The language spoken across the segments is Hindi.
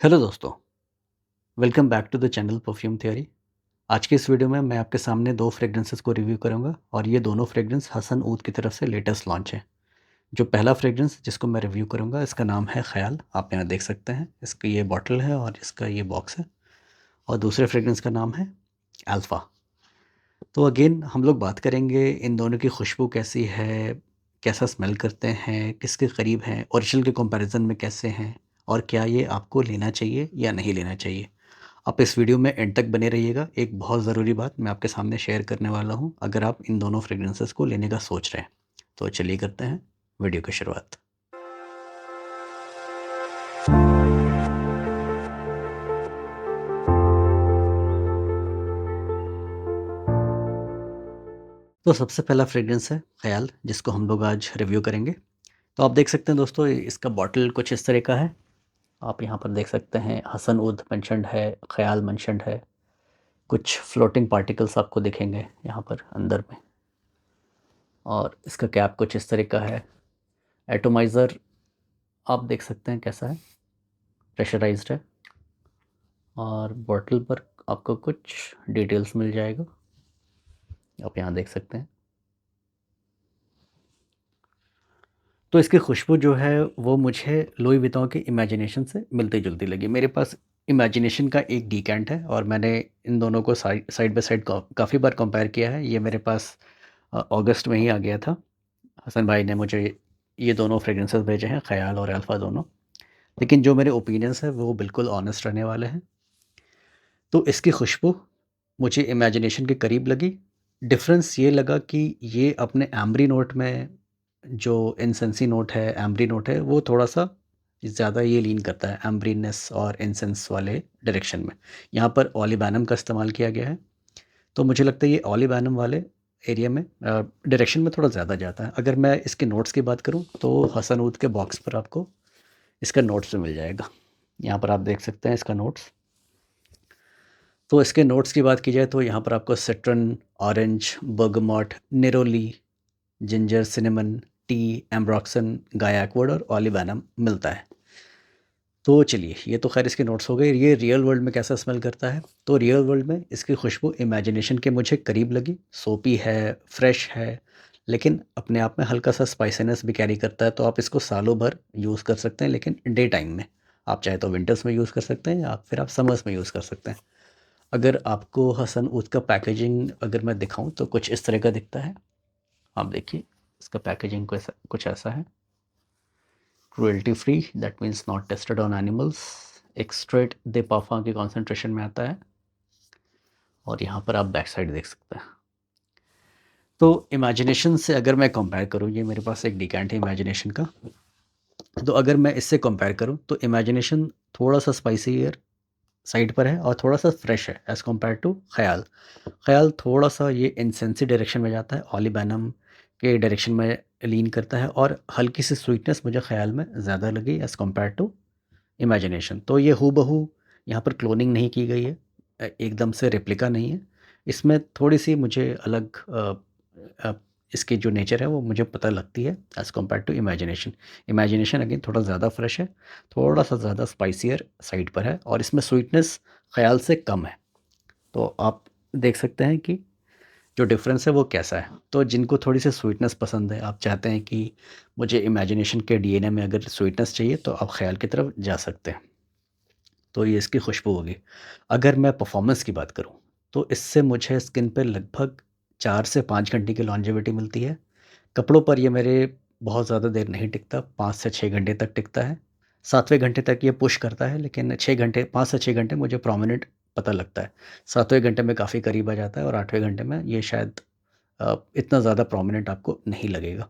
हेलो दोस्तों, welcome back to the channel Perfume Theory. आज की इस वीडियो में मैं आपके सामने 2 फ्रेग्रेंसेस को रिव्यू करूंगा और ये दोनों फ्रेग्रेंस हसन ऊद की तरफ से लेटेस्ट लॉन्च है। जो पहला फ्रेग्रेंस जिसको मैं रिव्यू करूंगा इसका नाम है ख़याल, आप यहाँ देख सकते हैं। इसकी ये बॉटल है और इसका ये बॉक्स है। और दूसरे फ्रेग्रेंस का नाम है अल्फ़ा। तो अगेन हम लोग बात करेंगे इन दोनों की खुशबू कैसी है, कैसा स्मेल करते हैं, किसके करीब हैं, ओरिजिनल के कंपैरिजन में कैसे हैं और क्या ये आपको लेना चाहिए या नहीं लेना चाहिए। आप इस वीडियो में एंड तक बने रहिएगा। एक बहुत ज़रूरी बात मैं आपके सामने शेयर करने वाला हूँ, अगर आप इन दोनों फ्रेग्रेंसेस को लेने का सोच रहे हैं। तो चलिए करते हैं वीडियो की शुरुआत। तो सबसे पहला फ्रेग्रेंस है ख़याल, जिसको हम लोग आज रिव्यू करेंगे। तो आप देख सकते हैं दोस्तों, इसका बॉटल कुछ इस तरह का है। आप यहाँ पर देख सकते हैं हसन उद मेंशन्ड है, ख़याल मेंशन्ड है। कुछ फ्लोटिंग पार्टिकल्स आपको दिखेंगे यहाँ पर अंदर में। और इसका कैप कुछ इस तरह का है। एटोमाइज़र आप देख सकते हैं कैसा है, प्रेशराइज्ड है। और बॉटल पर आपको कुछ डिटेल्स मिल जाएगा, आप यहाँ देख सकते हैं। तो इसकी खुशबू जो है वो मुझे लुई वितौं की इमेजिनेशन से मिलती जुलती लगी। मेरे पास इमेजिनेशन का एक डीकैंट है और मैंने इन दोनों को साइड बाय साइड काफ़ी बार कंपेयर किया है। ये मेरे पास अगस्त में ही आ गया था। हसन भाई ने मुझे ये दोनों फ्रेग्रेंसेस भेजे हैं, ख़याल और अल्फ़ा दोनों। लेकिन जो मेरे ओपिनियंस हैं वो बिल्कुल ऑनेस्ट रहने वाले हैं। तो इसकी खुशबू मुझे इमेजिनेशन के करीब लगी। डिफ़रेंस ये लगा कि ये अपने एम्बरी नोट में जो इंसेंसी नोट है, एम्बरी नोट है, वो थोड़ा-सा ज़्यादा ये लीन करता है एम्बरीनेस और इंसेंस वाले डायरेक्शन में। यहाँ पर ओलिबैनम का इस्तेमाल किया गया है, तो मुझे लगता है ये ओलिबैनम वाले एरिया में डायरेक्शन में थोड़ा ज़्यादा जाता है। अगर मैं इसके नोट्स की बात करूँ तो हसन ओद के बॉक्स पर आपको इसका नोट्स मिल जाएगा। यहाँ पर आप देख सकते हैं इसका नोट्स। तो इसके नोट्स की बात की जाए तो यहाँ पर आपको citron, orange, bergamot, neroli, ginger, cinnamon, tea, ambroxan, guaiacwood और ओलिबैनम मिलता है। तो चलिए, ये तो खैर इसके नोट्स हो गए। ये रियल वर्ल्ड में कैसा स्मेल करता है? तो रियल वर्ल्ड में इसकी खुशबू इमेजिनेशन के मुझे करीब लगी। सोपी है, फ्रेश है, लेकिन अपने आप में हल्का-सा स्पाइसीनेस भी कैरी करता है। तो आप इसको सालों भर यूज़ कर सकते हैं, लेकिन डे टाइम में। आप चाहे तो विंटर्स में यूज़ कर सकते हैं या फिर आप समर्स में यूज़ कर सकते हैं। अगर आपको हसन ऊद का पैकेजिंग अगर मैं दिखाऊँ तो कुछ इस तरह का दिखता है। आप देखिए, इसका पैकेजिंग कुछ ऐसा है। Cruelty free, that means not tested on animals. एक्सट्रेट दे पाफा की कॉन्सेंट्रेशन में आता है। और यहाँ पर आप बैक साइड देख सकते हैं। तो इमेजिनेशन से अगर मैं कंपेयर करूँ, ये मेरे पास एक डिकैंट है इमेजिनेशन का। तो अगर मैं इससे कंपेयर करूँ तो इमेजिनेशन थोड़ा-सा स्पाइसीयर साइड पर है और थोड़ा-सा फ्रेश है एज़ कम्पेयर टू ख़याल। ख़याल थोड़ा-सा ये इंसेंसी डायरेक्शन में जाता है, ओलिबैनम के डायरेक्शन में लीन करता है और हल्की-सी स्वीटनेस मुझे ख़याल में ज़्यादा लगी एज़ कम्पेयर टू इमेजिनेशन। तो ये हूबहू यहाँ पर क्लोनिंग नहीं की गई है, एकदम से रेप्लिका नहीं है। इसमें थोड़ी-सी मुझे अलग अ, इसकी जो नेचर है वो मुझे पता लगती है as compare to imagination. Imagination again थोड़ा ज़्यादा फ्रेश है, थोड़ा-सा ज़्यादा स्पाइसियर साइड पर है और इसमें स्वीटनेस ख़याल से कम है। तो आप देख सकते हैं कि जो डिफ़रेंस है वो कैसा है। तो जिनको थोड़ी-सी स्वीटनेस पसंद है, आप चाहते हैं कि मुझे इमेजिनेशन के डीएनए में अगर स्वीटनेस चाहिए तो आप ख़याल की तरफ जा सकते हैं। तो ये इसकी खुशबू होगी। अगर मैं परफ़ॉर्मेंस की बात करूँ, तो इससे मुझे स्किन पे लगभग 4 से 5 घंटे की लॉन्जेविटी मिलती है। कपड़ों पर ये मेरे बहुत ज़्यादा देर नहीं टिकता, 5 से 6 घंटे तक टिकता है। 7वें घंटे तक ये पुश करता है, लेकिन 6 घंटे 5 से 6 घंटे मुझे प्रोमिनेंट पता लगता है। 7वें घंटे में काफ़ी करीब आ जाता है और 8वें घंटे में ये शायद इतना ज़्यादा प्रोमिनेंट आपको नहीं लगेगा।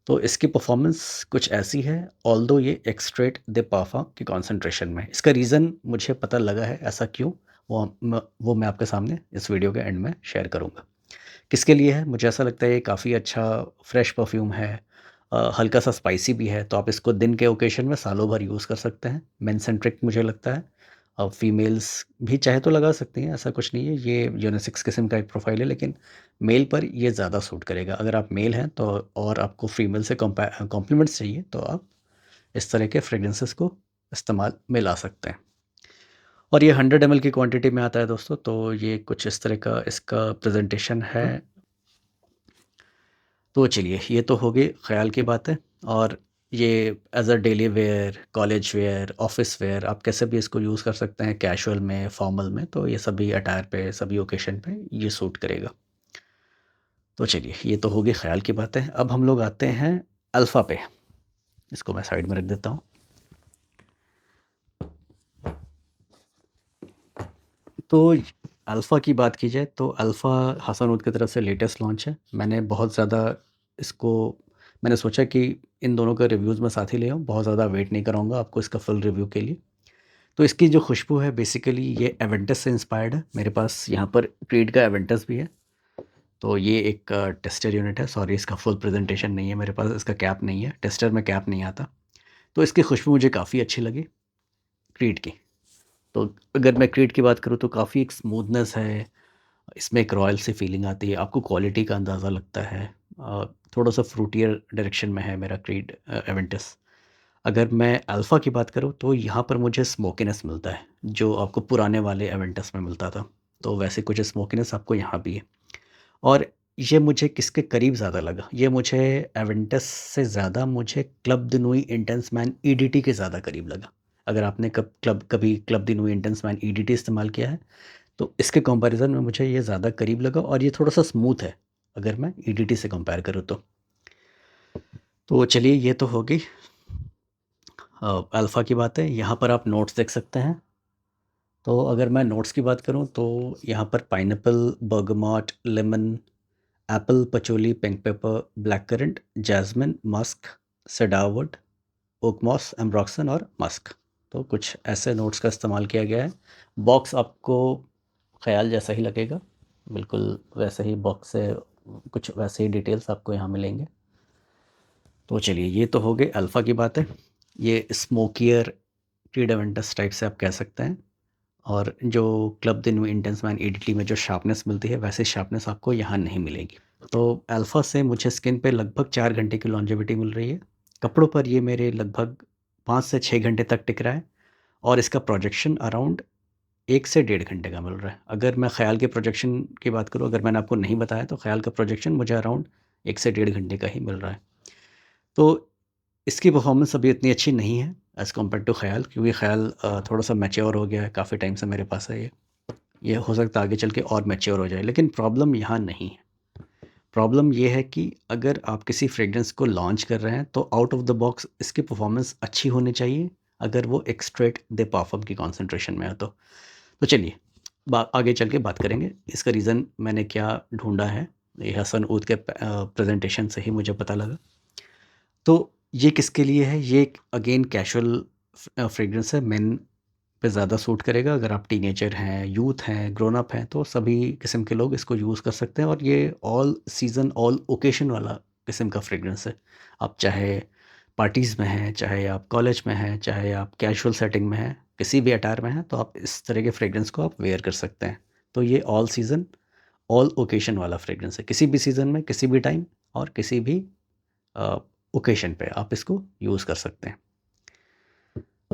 तो इसकी परफ़ॉर्मेंस कुछ ऐसी है, ऑल्दो ये एक्सट्रेट दे पाफा की कॉन्सन्ट्रेशन में। इसका रीज़न मुझे पता लगा है, ऐसा क्यों, वो मैं आपके सामने इस वीडियो के एंड में शेयर करूँगा। किसके लिए है? मुझे ऐसा लगता है ये काफ़ी अच्छा फ्रेश परफ्यूम है, हल्का-सा स्पाइसी भी है, तो आप इसको दिन के ओकेशन में सालों भर यूज़ कर सकते हैं। मेन सेंट्रिक मुझे लगता है। फीमेल्स भी चाहे तो लगा सकती हैं, ऐसा कुछ नहीं है। ये यूनिसेक्स किस्म का एक प्रोफ़ाइल है, लेकिन मेल पर ये ज़्यादा सूट करेगा। अगर आप मेल हैं तो और आपको फीमेल से कॉम्प्लीमेंट्स चाहिए तो आप इस तरह के फ्रेग्रेंसेस को इस्तेमाल में ला सकते हैं। और ये 100 ml की क्वांटिटी में आता है दोस्तों, तो ये कुछ इस तरह का इसका प्रेजेंटेशन है। तो चलिए, ये तो हो गई ख़्याल की बातें। और ये as a daily wear, college wear, office wear, आप कैसे भी इसको यूज़ कर सकते हैं, कैजुअल में, फॉर्मल में, तो ये सभी अटायर पे, सभी ओकेशन पे ये सूट करेगा। तो चलिए, ये तो हो गई ख़्याल की बातें। अब हम लोग आते हैं अल्फ़ा पे। इसको मैं साइड में रख देता हूँ। तो अल्फ़ा की बात की जाए तो अल्फ़ा हसनउद की तरफ से लेटेस्ट लॉन्च है। मैंने बहुत ज़्यादा इसको मैंने सोचा कि इन दोनों का रिव्यूज़ मैं साथ ही ले आऊँ, बहुत ज़्यादा वेट नहीं कराऊँगा आपको इसका फुल रिव्यू के लिए। तो इसकी जो खुशबू है बेसिकली ये एवेंटस से इंस्पायर्ड है। मेरे पास यहाँ पर क्रीड का एवेंटस भी है। तो ये एक टेस्टर यूनिट है। सॉरी, इसका फुल प्रेजेंटेशन नहीं है मेरे पास, इसका कैप नहीं है, टेस्टर में कैप नहीं आता। तो इसकी खुशबू मुझे काफ़ी अच्छी लगी क्रीड की। तो अगर मैं क्रीड की बात करूँ तो काफ़ी एक स्मूथनेस है, इसमें एक रॉयल सी फीलिंग आती है, आपको क्वालिटी का अंदाज़ा लगता है। थोड़ा सा फ्रूटियर डायरेक्शन में है मेरा क्रीड एवेंटस। अगर मैं अल्फ़ा की बात करूँ तो यहाँ पर मुझे स्मोकीनेस मिलता है, जो आपको पुराने वाले एवेंटस में मिलता था। तो वैसे कुछ स्मोकीनेस आपको यहाँ भी है। और ये मुझे किसके करीब ज़्यादा लगा, ये मुझे एवेंटस से ज़्यादा मुझे Club de Nuit Intense Man EDT के ज़्यादा करीब लगा। अगर आपने कभी Club de Nuit Intense Man EDT इस्तेमाल किया है तो इसके कंपैरिज़न में मुझे ये ज़्यादा करीब लगा, और ये थोड़ा-सा स्मूथ है, अगर मैं ईडीटी से कंपेयर करूँ तो। तो चलिए, ये तो हो गई अल्फ़ा की बातें। यहाँ पर आप नोट्स देख सकते हैं। तो अगर मैं नोट्स की बात करूँ तो यहाँ पर pineapple, bergamot, lemon, apple, patchouli, pink pepper, black currant, jasmine, musk, cedarwood, oak moss, ambroxan और मस्क। तो कुछ ऐसे नोट्स का इस्तेमाल किया गया है। बॉक्स आपको ख़याल जैसा ही लगेगा, बिल्कुल वैसे ही बॉक्स से कुछ वैसे ही डिटेल्स आपको यहाँ मिलेंगे। तो चलिए, ये तो हो गई अल्फ़ा की बातें। ये स्मोकियर ट्रीड एवेंटस टाइप से आप कह सकते हैं। और जो club the new intense Man EDT में जो शार्पनेस मिलती है, वैसे शार्पनेस आपको यहाँ नहीं मिलेगी। तो अल्फ़ा से मुझे स्किन पे लगभग 4 घंटे की लॉन्जेविटी मिल रही है। कपड़ों पर ये मेरे लगभग 5 से 6 घंटे तक टिक रहा है, और इसका प्रोजेक्शन अराउंड 1 से डेढ़ घंटे का मिल रहा है। अगर मैं ख़याल के प्रोजेक्शन की बात करूँ, अगर मैंने आपको नहीं बताया, तो ख़याल का प्रोजेक्शन मुझे अराउंड 1 से डेढ़ घंटे का ही मिल रहा है। तो इसकी परफ़ॉर्मेंस अभी इतनी अच्छी नहीं है एज़ कम्पेयर टू ख़याल, क्योंकि ख़याल थोड़ा-सा मैच्योर हो गया है, काफ़ी टाइम से मेरे पास है ये। ये हो सकता है आगे चल के और मैच्योर हो जाए, लेकिन प्रॉब्लम यहाँ नहीं है। प्रॉब्लम ये है कि अगर आप किसी फ्रेग्रेंस को लॉन्च कर रहे हैं, तो आउट ऑफ द बॉक्स इसकी परफ़ॉर्मेंस अच्छी होनी चाहिए, अगर वो एक्सट्रैक्ट द पारफम की कॉन्सेंट्रेशन में है तो। तो चलिए, आगे चल के बात करेंगे इसका रीज़न मैंने क्या ढूँढा है। ये हसन ऊद के प्रेजेंटेशन से ही मुझे पता लगा। तो ये किसके लिए है? ये एक अगेन कैजुअल फ्रेग्रेंस है, मेन पे ज़्यादा सूट करेगा। अगर आप टीनेजर हैं, यूथ हैं, ग्रोन अप हैं, तो सभी किस्म के लोग इसको यूज़ कर सकते हैं। और ये ऑल सीज़न, ऑल ओकेशन वाला किस्म का फ्रेग्रेंस है। आप चाहे पार्टीज़ में हैं, चाहे आप कॉलेज में हैं, चाहे आप कैजुअल सेटिंग में हैं, किसी भी अटायर में हैं, तो आप इस तरह के फ्रेग्रेंस को आप वेयर कर सकते हैं। तो ये ऑल सीज़न, ऑल ओकेशन वाला फ्रेग्रेंस है। किसी भी सीज़न में, किसी भी टाइम और किसी भी ओकेशन पे आप इसको यूज़ कर सकते हैं।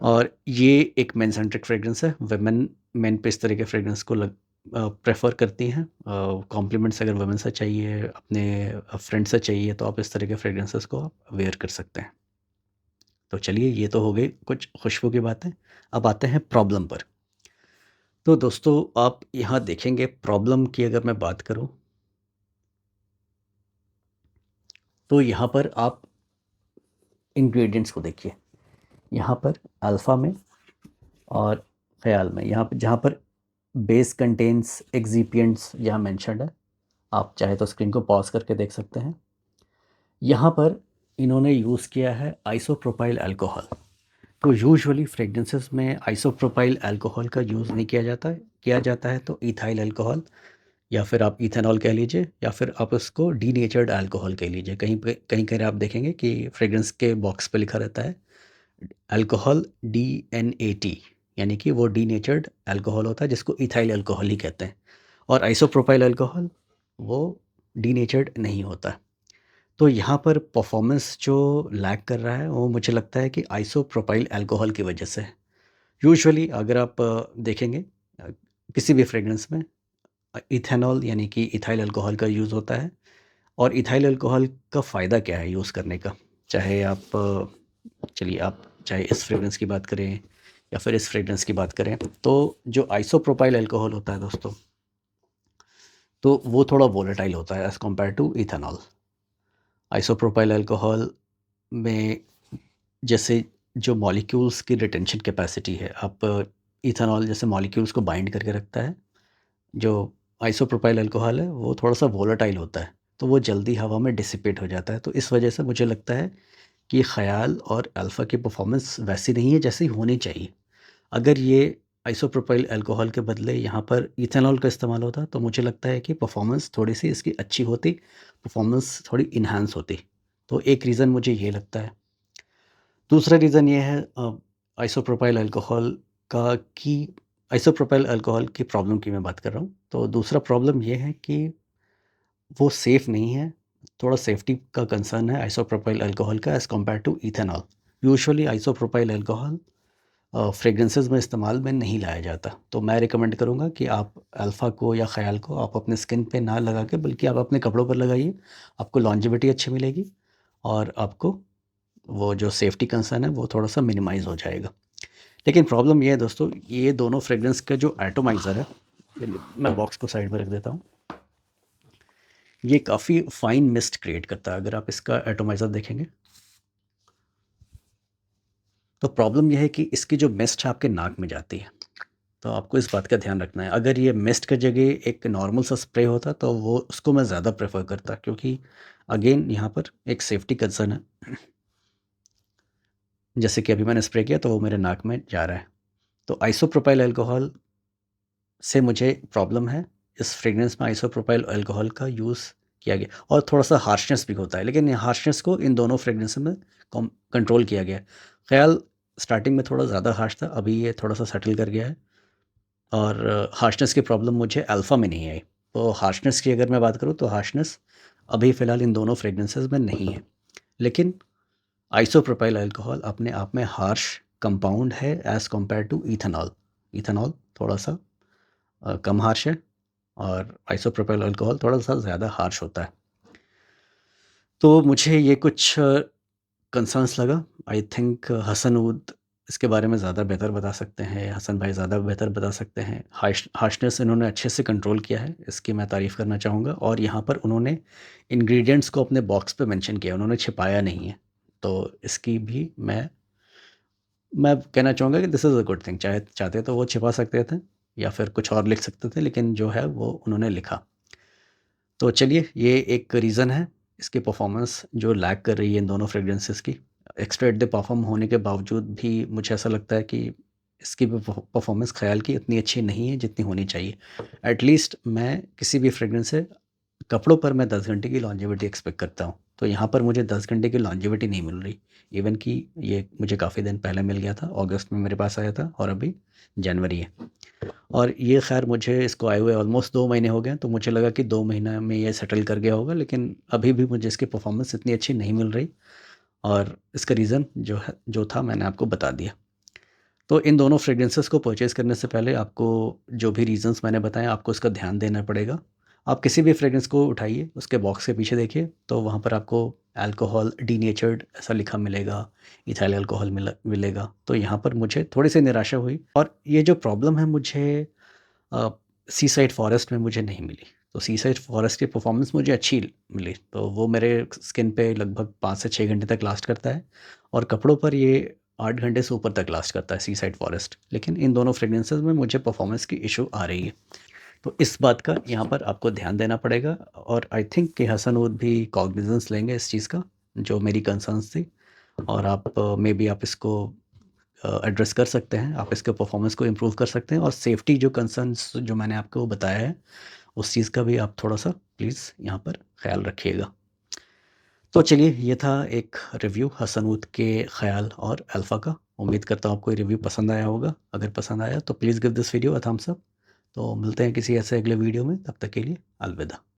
और ये एक मेन सेंट्रिक फ्रेग्रेंस है। वुमेन मेन पे इस तरह के फ्रेग्रेंस को प्रेफर करती हैं। कॉम्प्लीमेंट्स अगर वुमेन से चाहिए, अपने फ्रेंड से चाहिए, तो आप इस तरह के फ्रेग्रेंसेस को आप वेयर कर सकते हैं। तो चलिए, ये तो हो गई कुछ खुशबू की बातें। अब आते हैं प्रॉब्लम पर। तो दोस्तों, आप यहाँ देखेंगे प्रॉब्लम की अगर मैं बात करूँ, तो यहाँ पर आप इंग्रेडिएंट्स को देखिए। यहाँ पर अल्फ़ा में और ख़याल में, यहाँ पर जहाँ पर बेस कंटेन्स एक्सिपिएंट्स यहाँ मेंशन्ड है, आप चाहे तो स्क्रीन को पॉज करके देख सकते हैं। यहाँ पर इन्होंने यूज़ किया है आइसोप्रोपाइल अल्कोहल। तो यूजुअली फ्रेग्रेंसेस में आइसोप्रोपाइल अल्कोहल का यूज़ नहीं किया जाता है। किया जाता है तो इथाइल अल्कोहल, या फिर आप इथेनॉल कह लीजिए, या फिर आप उसको डीनेचर्ड अल्कोहल कह लीजिए। कहीं कहीं आप देखेंगे कि फ्रेग्रेंस के बॉक्स पे लिखा रहता है अल्कोहल DNAT, यानी कि वो डीनेचर्ड अल्कोहल होता है, जिसको इथाइल अल्कोहल ही कहते हैं। और आइसोप्रोपाइल अल्कोहल वो डीनेचर्ड नहीं होता। तो यहाँ पर परफॉर्मेंस जो लैग कर रहा है, वो मुझे लगता है कि आइसोप्रोपाइल अल्कोहल की वजह से है। यूजुअली अगर आप देखेंगे किसी भी फ्रेगरेंस में इथेनॉल यानी कि इथाइल अल्कोहल का यूज़ होता है। और इथाइल अल्कोहल का फ़ायदा क्या है यूज़ करने का? चाहे आप चलिए आप चाहे इस फ्रेगरेंस की बात करें या फिर इस फ्रेगरेंस की बात करें, तो जो आइसोप्रोपाइल अल्कोहल होता है दोस्तों, तो वो थोड़ा वोलेटाइल होता है as compare to ethanol. Isopropyl alcohol में जैसे जो मॉलिक्यूल्स की रिटेंशन कैपेसिटी है, आप इथेनॉल जैसे मॉलिक्यूल्स को बाइंड करके रखता है, जो आइसोप्रोपाइल अल्कोहल है वो थोड़ा-सा वोलेटाइल होता है, तो वो जल्दी हवा में डिसिपेट हो जाता है। तो इस वजह से मुझे लगता है कि ख़याल और अल्फ़ा की परफ़ॉर्मेंस वैसी नहीं है जैसी होनी चाहिए। अगर ये आइसोप्रोपाइल अल्कोहल के बदले यहाँ पर इथेनॉल का इस्तेमाल होता, तो मुझे लगता है कि परफ़ॉर्मेंस थोड़ी-सी इसकी अच्छी होती, परफ़ॉर्मेंस थोड़ी एनहांस होती। तो एक रीज़न मुझे ये लगता है। दूसरा रीज़न ये है आइसोप्रोपाइल अल्कोहल का कि आइसोप्रोपाइल अल्कोहल की प्रॉब्लम की मैं बात कर रहा हूँ। तो दूसरा प्रॉब्लम ये है कि वो सेफ़ नहीं है, थोड़ा सेफ्टी का कंसर्न है आइसोप्रोपाइल अल्कोहल का as compare to ethanol. Usually isopropyl alcohol fragrances में इस्तेमाल में नहीं लाया जाता। तो मैं रिकमेंड करूँगा कि आप अल्फ़ा को या ख़याल को आप अपने स्किन पे ना लगा के बल्कि आप अपने कपड़ों पर लगाइए। आपको लॉन्जेविटी अच्छी मिलेगी और आपको वो जो सेफ्टी कंसर्न है वो थोड़ा-सा मिनिमाइज़ हो जाएगा। लेकिन प्रॉब्लम ये है दोस्तों, ये दोनों फ्रेग्रेंस का जो एटोमाइज़र है, चलिए मैं बॉक्स को साइड में रख देता हूँ। ये काफ़ी फाइन मिस्ट क्रिएट करता है। अगर आप इसका एटोमाइज़र देखेंगे, तो प्रॉब्लम ये है कि इसकी जो मिस्ट है आपके नाक में जाती है। तो आपको इस बात का ध्यान रखना है। अगर ये मिस्ट की जगह एक नॉर्मल सा स्प्रे होता तो वो उसको मैं ज़्यादा प्रेफ़र करता, क्योंकि अगेन यहाँ पर एक सेफ्टी कंसर्न है। जैसे कि अभी मैंने स्प्रे किया तो वो मेरे नाक में जा रहा है। तो आइसोप्रोपाइल अल्कोहल से मुझे प्रॉब्लम है। इस फ्रेग्रेंस में आइसोप्रोपाइल अल्कोहल का यूज़ किया गया और थोड़ा-सा हार्शनेस भी होता है, लेकिन ये हार्शनेस को इन दोनों फ्रेग्रेंस में कम कंट्रोल किया गया है। ख़याल स्टार्टिंग में थोड़ा ज़्यादा हार्श था, अभी ये थोड़ा-सा सेटल कर गया है। और हार्शनेस की प्रॉब्लम मुझे अल्फ़ा में नहीं आई। तो हार्शनेस की अगर मैं बात करूँ तो हार्शनेस अभी फ़िलहाल इन दोनों फ्रेग्रेंसेस में नहीं है। लेकिन आइसोप्रोपाइल अल्कोहल अपने आप में हार्श कंपाउंड है as compare to ethanol. Ethanol थोड़ा-सा कम हार्श है और आइसोप्रोपाइल अल्कोहल थोड़ा-सा ज़्यादा हार्श होता है। तो मुझे ये कुछ कंसर्न्स लगा। आई थिंक हसन वुड इसके बारे में ज़्यादा बेहतर बता सकते हैं, हसन भाई ज़्यादा बेहतर बता सकते हैं। हार्शनेस इन्होंने अच्छे से कंट्रोल किया है, इसकी मैं तारीफ़ करना चाहूँगा। और यहाँ पर उन्होंने इंग्रीडिएंट्स को अपने बॉक्स पे मेंशन किया, उन्होंने छिपाया नहीं है। तो इसकी भी मैं कहना चाहूँगा कि this is a good thing. चाहते तो वो छिपा सकते थे या फिर कुछ और लिख सकते थे, लेकिन जो है वो उन्होंने लिखा। तो चलिए ये एक रीज़न है इसकी परफ़ॉर्मेंस जो लैग कर रही है इन दोनों फ्रेग्रेंसेस की। एक्स्ट्रा एट द परफ़ॉर्म होने के बावजूद भी मुझे ऐसा लगता है कि इसकी भी परफ़ॉर्मेंस ख़याल की इतनी अच्छी नहीं है जितनी होनी चाहिए। एट लीस्ट मैं किसी भी फ्रेग्रेंस से कपड़ों पर मैं 10 घंटे की लॉन्जेविटी एक्सपेक्ट करता हूँ। तो यहाँ पर मुझे 10 घंटे की लॉन्जेविटी नहीं मिल रही। इवन कि ये मुझे काफ़ी दिन पहले मिल गया था, अगस्त में मेरे पास आया था और अभी जनवरी है। और ये ख़ैर मुझे इसको आए हुए ऑलमोस्ट 2 महीने हो गए हैं, तो मुझे लगा कि 2 महीने में ये सेटल कर गया होगा, लेकिन अभी भी मुझे इसकी परफ़ॉर्मेंस इतनी अच्छी नहीं मिल रही। और इसका रीज़न जो था मैंने आपको बता दिया। तो इन दोनों फ्रेग्रेंसेस को परचेज़ करने से पहले आपको जो भी रीज़न्स मैंने बताए आपको इसका ध्यान देना पड़ेगा। आप किसी भी फ्रेग्रेंस को उठाइए, उसके बॉक्स के पीछे देखिए, तो वहाँ पर आपको अल्कोहल डीनेचर्ड ऐसा लिखा मिलेगा, इथाइल अल्कोहल मिलेगा। तो यहाँ पर मुझे थोड़ी-सी निराशा हुई और ये जो प्रॉब्लम है मुझे अ, सी साइड फॉरेस्ट में मुझे नहीं मिली। तो सी साइड फॉरेस्ट की परफ़ॉर्मेंस मुझे अच्छी मिली, तो वो मेरे स्किन पे लगभग 5 से 6 घंटे तक लास्ट करता है और कपड़ों पर ये 8 घंटे से ऊपर तक लास्ट करता है सी साइड फॉरेस्ट। लेकिन इन दोनों फ्रेग्रेंसेस में मुझे परफ़ॉर्मेंस की इश्यू आ रही है। तो इस बात का यहाँ पर आपको ध्यान देना पड़ेगा और आई थिंक कि हसन वुड भी कॉग्निज़ेंस लेंगे इस चीज़ का, जो मेरी कंसर्न्स थी। और आप मेबी आप इसको एड्रेस कर सकते हैं, आप इसके परफॉर्मेंस को इम्प्रूव कर सकते हैं और सेफ्टी जो कंसर्न्स जो मैंने आपको बताया है, उस चीज़ का भी आप थोड़ा-सा प्लीज़ यहाँ पर ख़्याल रखिएगा। तो चलिए ये था एक रिव्यू हसनवुद के ख़याल और अल्फ़ा का। उम्मीद करता हूँ आपको ये रिव्यू पसंद आया होगा। अगर पसंद आया तो please give this video a thumbs up. तो मिलते हैं किसी ऐसे अगले वीडियो में, तब तक के लिए अलविदा।